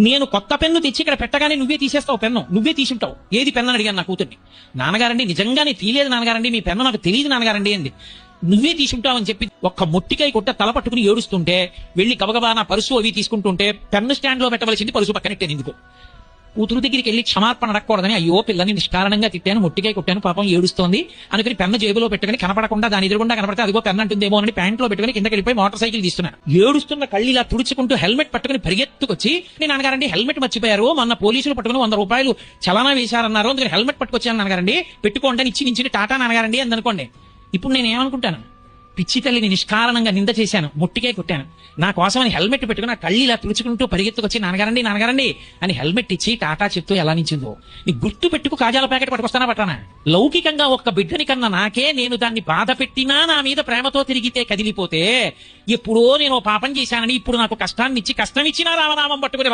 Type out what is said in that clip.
నేను కొత్త పెన్ను తెచ్చి ఇక్కడ పెట్టగానే నువ్వే తీసేస్తావు పెన్ను, నువ్వే తీసుంటావు. ఏది పెన్ను అని అడిగాను నా కూతుర్ని. నాన్నగారండి నిజంగానే తీయలేదు నాన్నగారండి, మీ పెన్ను నాకు తెలియదు నాన్నగారండి అంది. నువ్వే తీసుంటావు అని చెప్పి ఒక్క మొట్టికాయ కొట్ట తల పట్టుకుని ఏడుస్తుంటే వెళ్ళి గబగబా నా పరుసు అవి తీసుకుంటుంటే పెన్ను స్టాండ్ లో పెట్టవలసింది పరుసు పక్కనెట్టాను. ఎందుకు కూతురు దగ్గరికి వెళ్ళి క్షమార్పణ అడగకూడదని, అయ్యో పిల్లని నిష్కారణంగా తిట్టాను, మొట్టికాయ కొట్టాను, పాపం ఏడుస్తోంది అనుకుని పెన్ను జేబులో పెట్టుకుని కనపడకుండా దాని ఎదురుగుండా కనపడితే అదిగో పెన్ను అంటుందేమో అని ప్యాంట్లో పెట్టుకుని కిందకి వెళ్ళిపోయి మోటార్ సైకిల్ తీస్తున్నాను. ఏడుస్తున్న కళ్ళు ఇలా తుడుచుకుంటూ హెల్మెట్ పట్టుకుని పరిగెత్తుకొచ్చి, నేను నాన్నగారండి హెల్మెట్ మర్చిపోయారు, మొన్న పోలీసులు పట్టుకుని 100 రూపాయలు చలానా వేశారన్నారు, అందుకని హెల్మెట్ పట్టుకొచ్చాను నాన్నగారండి, పెట్టుకోండి అని ఇచ్చి టాటా నాన్నగారండి అని అనుకోండి. ఇప్పుడు నేను ఏమనుకుంటాను, పిచ్చి తల్లిని నిష్కారణంగా నింద చేశాను, మొట్టికాయ కొట్టాను, నా కోసమని హెల్మెట్ పెట్టుకుని నా కళ్ళు ఇలా తుడుచుకుంటూ పరిగెత్తుకొచ్చి నాన్నగారండి నాన్నగారండి అని హెల్మెట్ ఇచ్చి టాటా చెప్తూ ఎలా నించిందో. నీ గుర్తు పెట్టుకు కాజాల ప్యాకెట్ పట్టుకొస్తానా పట్టానా? లౌకికంగా ఒక్క బిడ్డని కన్నా నాకే నేను దాన్ని బాధ పెట్టినా నా మీద ప్రేమతో తిరిగితే కదిలిపోతే, ఎప్పుడో నేను పాపం చేశానని ఇప్పుడు నాకు కష్టాన్ని ఇచ్చి కష్టం ఇచ్చినా రామనామం పట్టుకుని